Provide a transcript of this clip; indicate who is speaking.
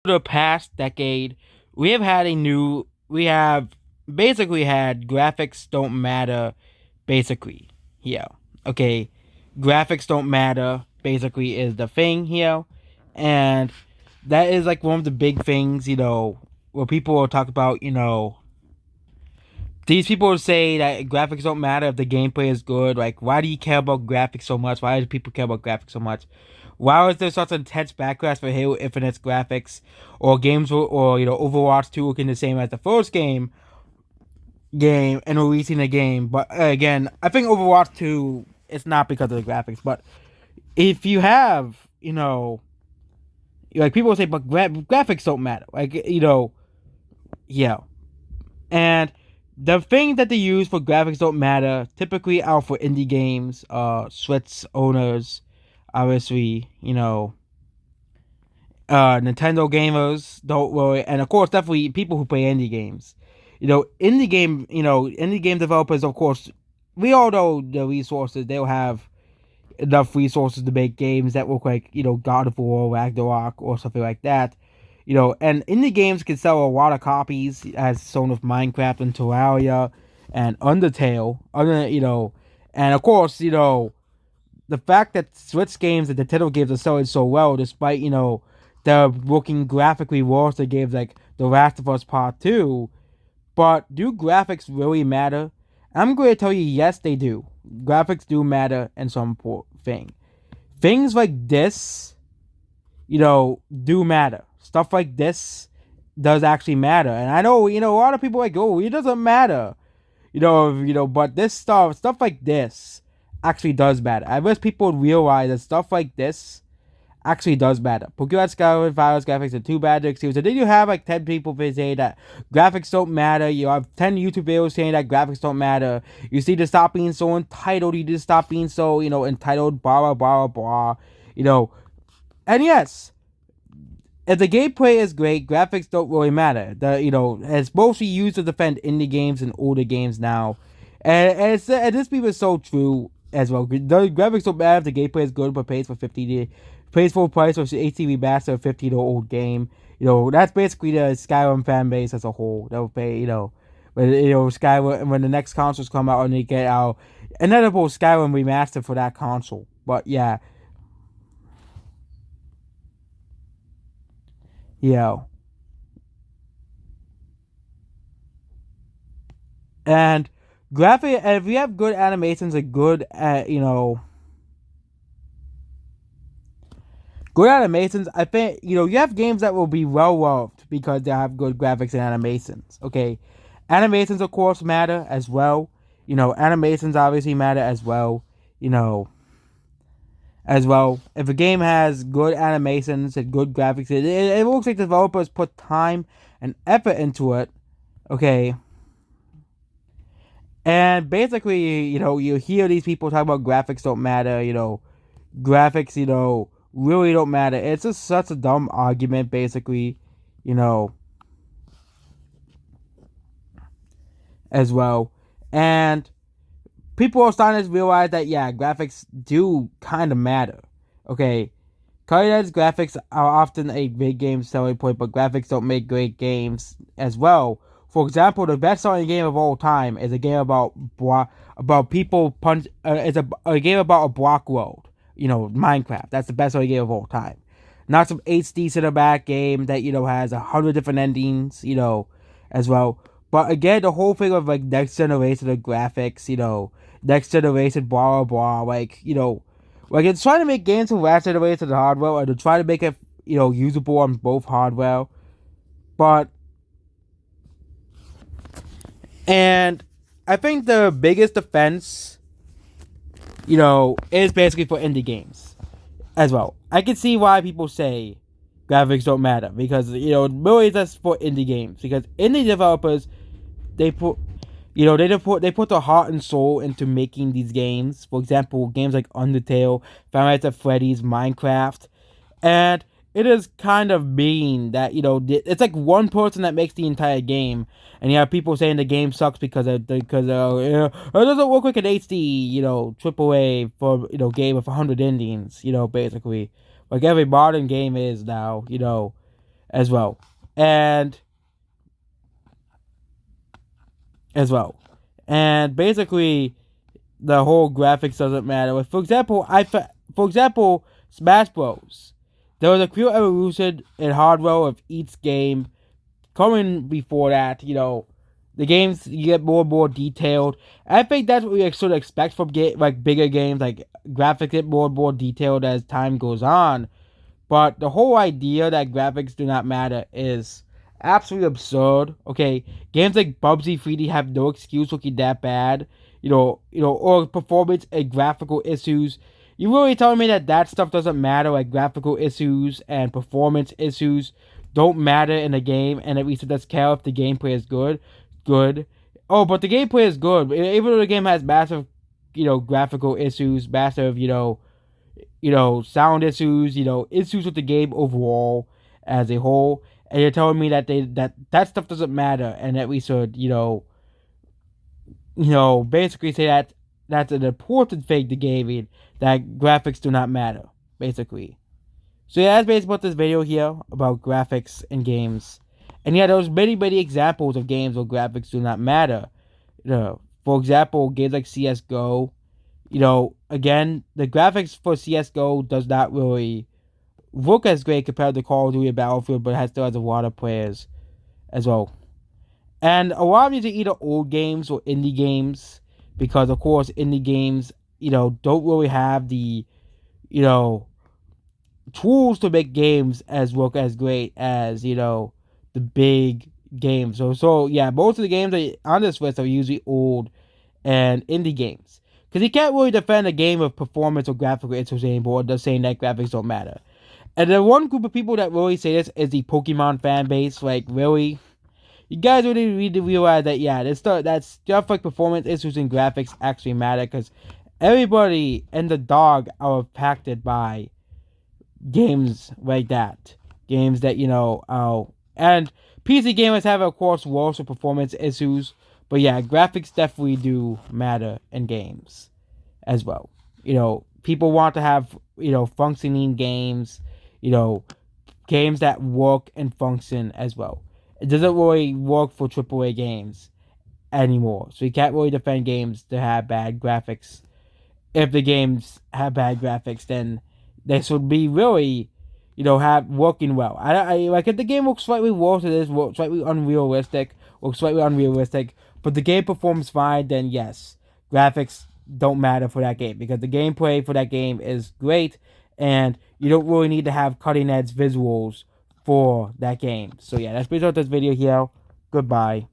Speaker 1: the past decade, we have basically had graphics don't matter, basically, here. Okay, graphics don't matter, basically, is the thing here. And that is like one of the big things, where people will talk about, these people say that graphics don't matter if the gameplay is good. Like, why do you care about graphics so much? Why do people care about graphics so much? Why was there such intense backlash for Halo Infinite's graphics, or Overwatch 2 looking the same as the first game and releasing the game? But again, I think Overwatch 2 it's not because of the graphics, but if you have, like people say, but graphics don't matter. Like, yeah, and the thing that they use for graphics don't matter typically out for indie games, Switch owners, obviously, Nintendo gamers don't really, and of course, definitely people who play indie games. Indie game developers, of course, we all know the resources. They'll have enough resources to make games that look like, God of War, Ragnarok, or something like that. And indie games can sell a lot of copies, as shown with Minecraft and Terraria and Undertale. And of course, the fact that Switch games and Nintendo games are selling so well, despite they're looking graphically worse than games like The Last of Us Part Two. But do graphics really matter? I'm going to tell you, yes, they do. Graphics do matter in some thing. Things like this, do matter. Stuff like this does actually matter. And I know, a lot of people are like, oh, it doesn't matter. But this stuff like this actually does matter. I wish people would realize that stuff like this actually does matter. Pokemon Scarlet Violet's graphics are too bad to excuse. So then you have like 10 people saying that graphics don't matter. You have 10 YouTube videos saying that graphics don't matter. You see to stop being so entitled. You just stop being so, entitled, blah, blah, blah, blah. And yes, if the gameplay is great, graphics don't really matter. It's mostly used to defend indie games and older games now. And this beef is so true as well. The graphics don't matter if the gameplay is good, but pays full price for HD remaster of 15-year-old game. That's basically the Skyrim fan base as a whole. They'll pay, Skyrim when the next consoles come out and they get out inevitable Skyrim remaster for that console. But yeah, yeah. And if you have good animations and good animations, I think, you have games that will be well loved because they have good graphics and animations. Okay. Animations, of course, matter as well. Animations obviously matter as well. You know, as well. If a game has good animations and good graphics, it looks like developers put time and effort into it. Okay. And basically, you hear these people talk about graphics don't matter, graphics, really don't matter. It's just such a dumb argument, basically, you know, as well. And people are starting to realize that, yeah, graphics do kind of matter. Okay. Cutting edge graphics are often a big game selling point, but graphics don't make great games as well. For example, the best-selling game of all time is a game about people punch. It's a game about a block world. Minecraft. That's the best-selling game of all time. Not some HD cinematic game that has 100 different endings. As well. But again, the whole thing of like next generation of graphics. Next generation blah blah blah. Like it's trying to make games from last generation hardware, or to try to make it usable on both hardware. But and I think the biggest defense, is basically for indie games as well. I can see why people say graphics don't matter because really that's for indie games because indie developers they put they put their heart and soul into making these games. For example, games like Undertale, Final Fantasy Freddy's, Minecraft, and it is kind of mean that it's like one person that makes the entire game, and you have people saying the game sucks it doesn't work like an HD AAA for game with 100 endings. Basically, like every modern game is now. as well. And as well. And basically, the whole graphics doesn't matter. For example, Smash Bros. There was a clear evolution in hardware of each game. Coming before that, the games get more and more detailed. And I think that's what we should expect from like bigger games, like graphics get more and more detailed as time goes on. But the whole idea that graphics do not matter is absolutely absurd. Okay, games like PUBG 3D have no excuse looking that bad. Or performance and graphical issues. You really telling me that stuff doesn't matter? Like graphical issues and performance issues don't matter in a game, and at least it does care if the gameplay is good. Good. Oh, but the gameplay is good. Even though the game has massive, graphical issues, massive, sound issues, issues with the game overall as a whole, and you're telling me that stuff doesn't matter, and that we should, basically say that that's an important thing to gaming, that graphics do not matter, basically. So yeah, that's basically what this video here about graphics in games. And yeah, there's many examples of games where graphics do not matter. For example, games like CS:GO, again, the graphics for CSGO does not really look as great compared to Call of Duty Battlefield, but it still has a lot of players as well. And a lot of these are either old games or indie games, because of course indie games, don't really have the, tools to make games as look as great as, the big games. So yeah, most of the games on this list are usually old and indie games. Because you can't really defend a game of performance or graphical issues anymore, just saying that graphics don't matter. And the one group of people that really say this is the Pokemon fan base. Like, really? You guys really need to realize that, yeah, that stuff like performance issues and graphics actually matter, because everybody and the dog are impacted by games like that. Games that, and PC gamers have, of course, worse with performance issues. But yeah, graphics definitely do matter in games as well. People want to have, functioning games, games that work and function as well. It doesn't really work for AAA games anymore. So you can't really defend games that have bad graphics. If the games have bad graphics, then they should be really, have working well. I like if the game looks slightly worse, it is slightly unrealistic, but the game performs fine, then yes, graphics don't matter for that game, because the gameplay for that game is great, and you don't really need to have cutting edge visuals for that game. So yeah, that's basically this video here. Goodbye.